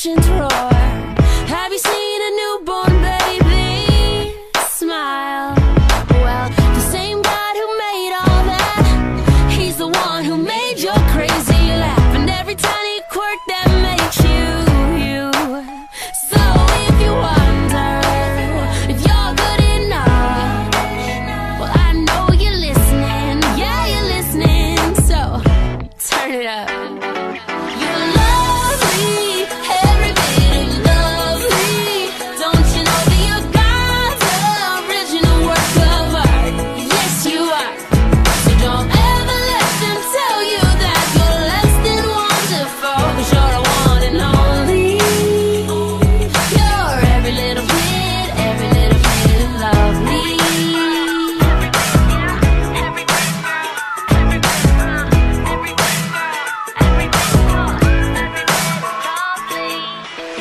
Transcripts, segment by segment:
oceans roar. Have you seen a newborn baby smile? Well, the same God who made all that, he's the one who made your crazy laugh, and every tiny quirk that makes you, you. So if you wonder if you're good enough, well, I know you're listening, yeah, you're listening, so turn it up. You're lovely, every bit of lovely. Don't you know that you're God's original work of art? Yes, you are. So don't ever let them tell you that you're less than wonderful, 'cause you're the one and only. You're every little bit lovely.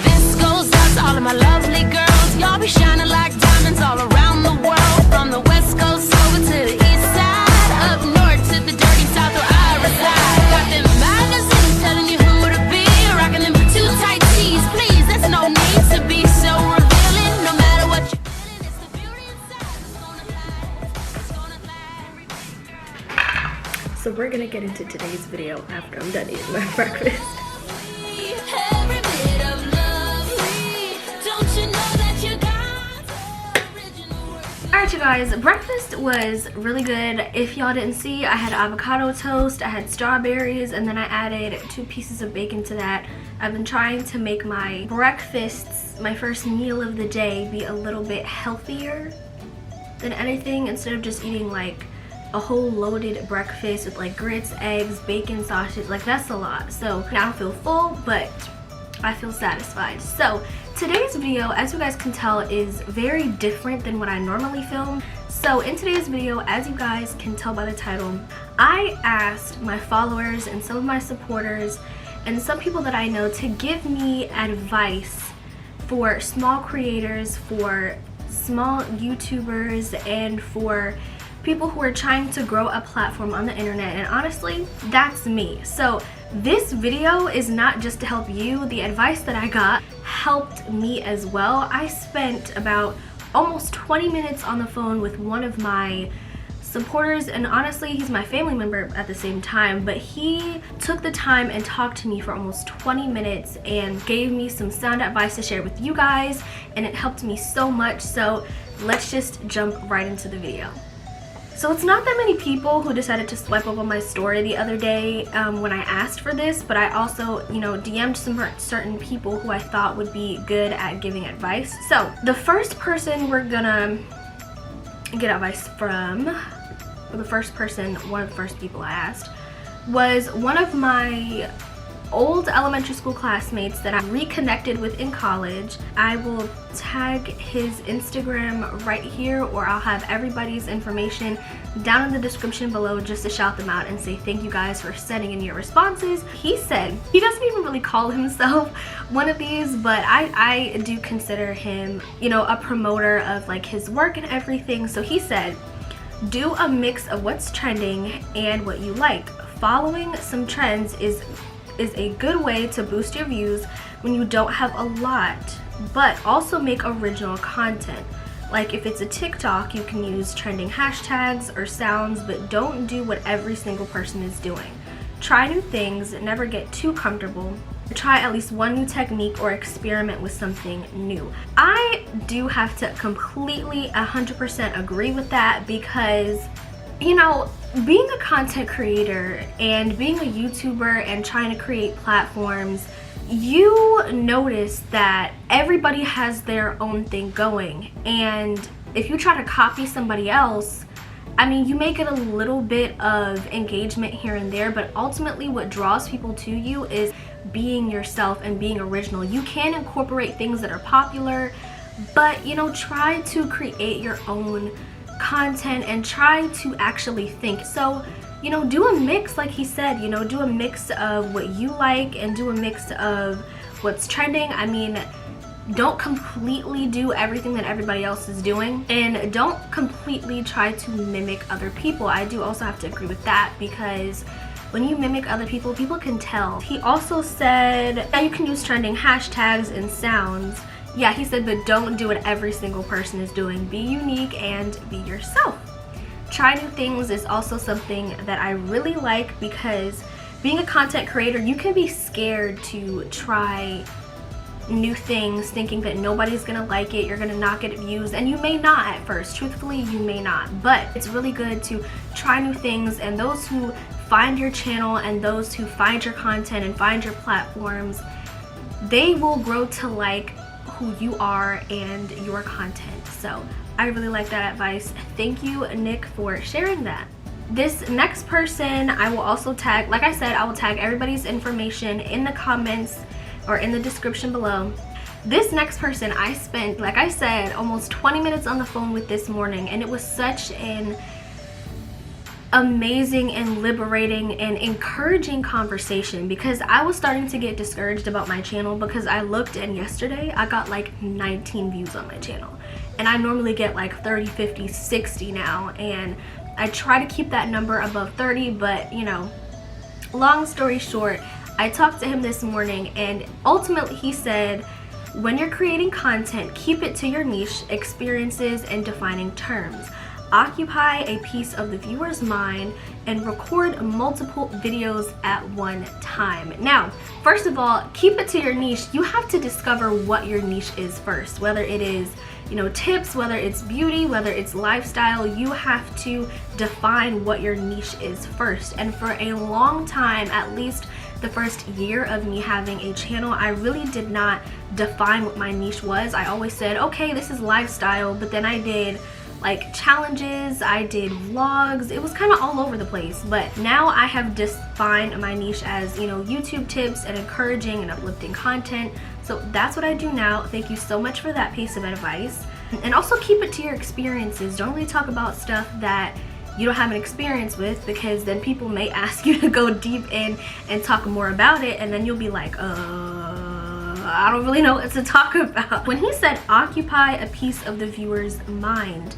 This goes out to all of my lovely girls. Y'all be shining like diamonds all around the world. From the west coast over to the east side, up north to the dirty south where I reside. Got them magazines telling you who to be, rocking them too tight tees. Please, there's no need to be so revealing. No matter what you're feeling, it's the beauty inside that's gonna last. It's gonna last. So we're gonna get into today's video after I'm done eating my breakfast. Every bit of lovely. Don't you know that you God's original work? Alright you guys, breakfast was really good. If y'all didn't see, I had avocado toast, I had strawberries, and then I added 2 pieces of bacon to that. I've been trying to make my breakfasts, my first meal of the day, be a little bit healthier than anything, instead of just eating like a whole loaded breakfast with like grits, eggs, bacon, sausage. Like, that's a lot. So I don't feel full, but I feel satisfied. So today's video, as you guys can tell, is very different than what I normally film. So in today's video, as you guys can tell by the title, I asked my followers and some of my supporters and some people that I know to give me advice for small creators, for small YouTubers, and for people who are trying to grow a platform on the internet. And honestly, that's me. So this video is not just to help you. The advice that I got helped me as well. I spent about almost 20 minutes on the phone with one of my supporters, and honestly, he's my family member at the same time, but he took the time and talked to me for almost 20 minutes and gave me some sound advice to share with you guys, and it helped me so much. So let's just jump right into the video. So it's not that many people who decided to swipe up on my story the other day when I asked for this, but I also, you know, DM'd some certain people who I thought would be good at giving advice. So the first person we're gonna get advice from, or the first person, one of the first people I asked, was one of my old elementary school classmates that I reconnected with in college. I will tag his Instagram right here, or I'll have everybody's information down in the description below just to shout them out and say thank you guys for sending in your responses. He said, he doesn't even really call himself one of these, but I do consider him, you know, a promoter of like his work and everything. So he said, do a mix of what's trending and what you like. Following some trends is a good way to boost your views when you don't have a lot, but also make original content. Like if it's a TikTok, you can use trending hashtags or sounds, but don't do what every single person is doing. Try new things, never get too comfortable. Try at least one new technique or experiment with something new. I do have to completely 100% agree with that, because you know, being a content creator and being a YouTuber and trying to create platforms, you notice that everybody has their own thing going, and if you try to copy somebody else, I mean, you may get a little bit of engagement here and there, but ultimately what draws people to you is being yourself and being original. You can incorporate things that are popular, but you know, try to create your own content and try to actually think. So, you know, do a mix, like he said, you know, do a mix of what you like and do a mix of what's trending. I mean, don't completely do everything that everybody else is doing, and don't completely try to mimic other people. I do also have to agree with that, because when you mimic other people, people can tell. He also said that you can use trending hashtags and sounds. Yeah, he said, but don't do what every single person is doing. Be unique and be yourself. Try new things is also something that I really like, because being a content creator, you can be scared to try new things thinking that nobody's gonna like it, you're gonna not get views, and you may not at first. Truthfully, you may not, but it's really good to try new things, and those who find your channel and those who find your content and find your platforms, they will grow to like who you are and your content. So I really like that advice. Thank you, Nick, for sharing that. This next person I will also tag. Like I said, I will tag everybody's information in the comments or in the description below. This next person, I spent, like I said, almost 20 minutes on the phone with this morning, and it was such an amazing and liberating and encouraging conversation, because I was starting to get discouraged about my channel, because I looked and yesterday I got like 19 views on my channel, and I normally get like 30, 50, 60 now, and I try to keep that number above 30, but you know, long story short, I talked to him this morning, and ultimately he said, when you're creating content, keep it to your niche, experiences, and defining terms. Occupy a piece of the viewer's mind and record multiple videos at one time. Now, first of all, keep it to your niche. You have to discover what your niche is first, whether it is, you know, tips, whether it's beauty, whether it's lifestyle. You have to define what your niche is first. And for a long time, at least the first year of me having a channel, I really did not define what my niche was. I always said, okay, this is lifestyle, but then I did like challenges, I did vlogs, it was kind of all over the place. But now I have defined my niche as, you know, YouTube tips and encouraging and uplifting content. So that's what I do now. Thank you so much for that piece of advice. And also keep it to your experiences. Don't really talk about stuff that you don't have an experience with, because then people may ask you to go deep in and talk more about it, and then you'll be like, I don't really know what to talk about. When he said occupy a piece of the viewer's mind,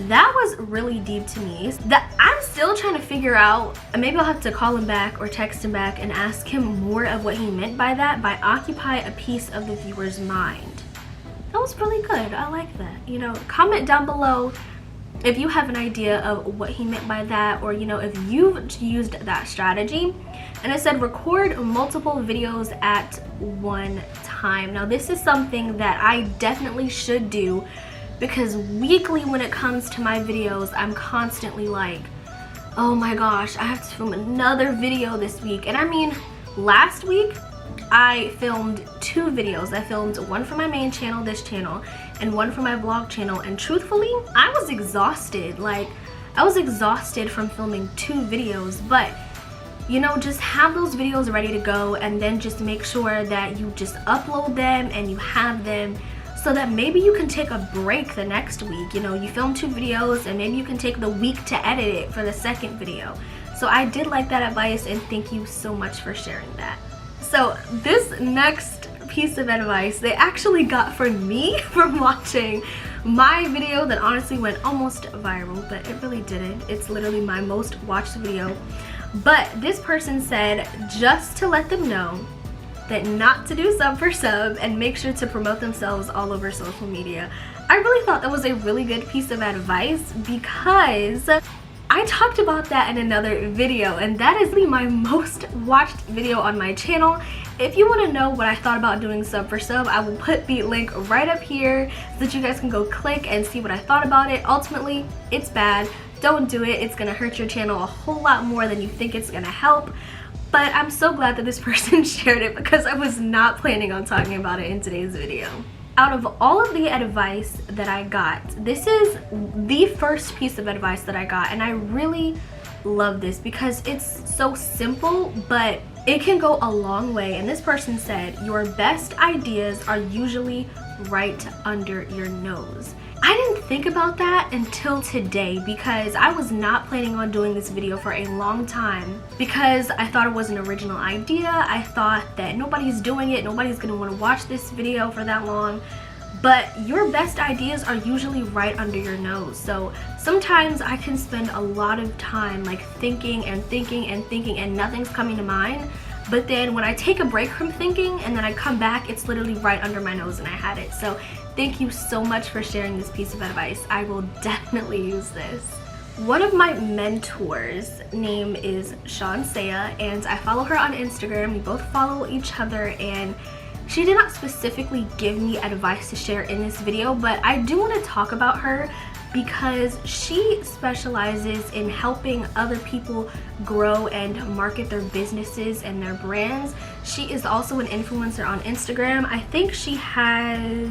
that was really deep to me. That I'm still trying to figure out, maybe I'll have to call him back or text him back and ask him more of what he meant by that, by occupy a piece of the viewer's mind. That was really good. I like that. You know, comment down below if you have an idea of what he meant by that, or you know, if you've used that strategy. And it said record multiple videos at one time. Now this is something that I definitely should do, because weekly when it comes to my videos, I'm constantly like, oh my gosh, I have to film another video this week. And I mean, last week I filmed 2 videos. I filmed one for my main channel, this channel, and one for my vlog channel, and truthfully, I was exhausted. Like, I was exhausted from filming 2 videos, but you know, just have those videos ready to go, and then just make sure that you just upload them and you have them, so that maybe you can take a break the next week. You know, you film 2 videos and maybe you can take the week to edit it for the second video. So I did like that advice, and thank you so much for sharing that. So this next piece of advice they actually got from me from watching my video that honestly went almost viral, but it really didn't. It's literally my most watched video. But this person said just to let them know that not to do sub for sub and make sure to promote themselves all over social media. I really thought that was a really good piece of advice, because I talked about that in another video, and that is my most watched video on my channel. If you want to know what I thought about doing sub for sub, I will put the link right up here so that you guys can go click and see what I thought about it. Ultimately, it's bad. Don't do it. It's gonna hurt your channel a whole lot more than you think it's gonna help. But I'm so glad that this person shared it, because I was not planning on talking about it in today's video. Out of all of the advice that I got, this is the first piece of advice that I got, and I really love this because it's so simple, but it can go a long way. And this person said, your best ideas are usually right under your nose. I didn't think about that until today, because I was not planning on doing this video for a long time, because I thought it was an original idea. I thought that nobody's doing it, nobody's gonna want to watch this video for that long. but your best ideas are usually right under your nose. So sometimes I can spend a lot of time like thinking and thinking and thinking and nothing's coming to mind. But then when I take a break from thinking and then I come back, it's literally right under my nose and I had it. So thank you so much for sharing this piece of advice. I will definitely use this. One of my mentors' name is Sean Saya, and I follow her on Instagram. We both follow each other, and she did not specifically give me advice to share in this video, but I do want to talk about her because she specializes in helping other people grow and market their businesses and their brands. She is also an influencer on Instagram. I think she has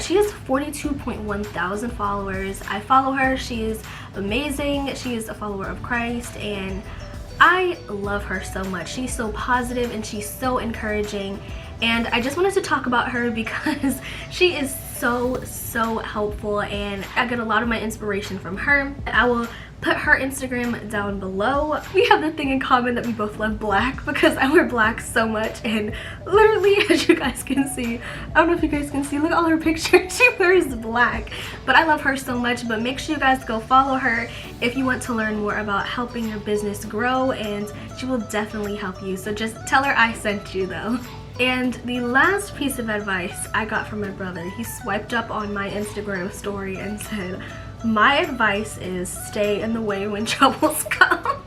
she has 42.1 thousand followers. I follow her. She is amazing. She is a follower of Christ and I love her so much. She's so positive and she's so encouraging, and I just wanted to talk about her because she is so helpful and I get a lot of my inspiration from her. I will put her Instagram down below. We have the thing in common that we both love black because I wear black so much, and literally, as you guys can see, I don't know if you guys can see, look at all her pictures, she wears black. But I love her so much. But make sure you guys go follow her if you want to learn more about helping your business grow, and she will definitely help you. So just tell her I sent you though. And the last piece of advice I got from my brother, he swiped up on my Instagram story and said, "My advice is stay in the way when troubles come."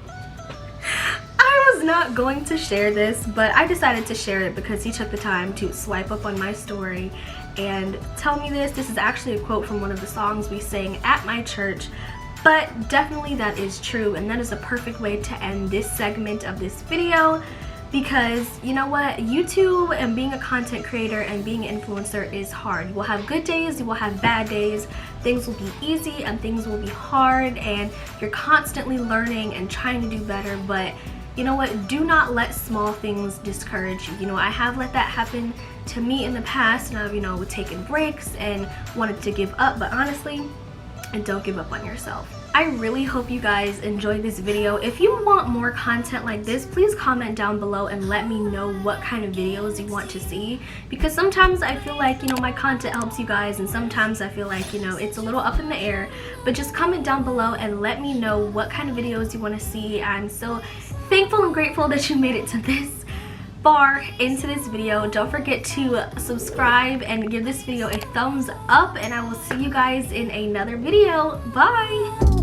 I was not going to share this, but I decided to share it because he took the time to swipe up on my story and tell me this. This is actually a quote from one of the songs we sang at my church, but definitely that is true, and that is a perfect way to end this segment of this video. Because you know what, YouTube and being a content creator and being an influencer is hard. You will have good days, you will have bad days, things will be easy and things will be hard, and you're constantly learning and trying to do better. But you know what, do not let small things discourage you. You know, I have let that happen to me in the past, and I've, you know, taken breaks and wanted to give up, but honestly, don't give up on yourself. I really hope you guys enjoyed this video. If you want more content like this, please comment down below and let me know what kind of videos you want to see, because sometimes I feel like, you know, my content helps you guys, and sometimes I feel like, you know, it's a little up in the air. But just comment down below and let me know what kind of videos you want to see. I'm so thankful and grateful that you made it to this far into this video. Don't forget to subscribe and give this video a thumbs up, and I will see you guys in another video. Bye.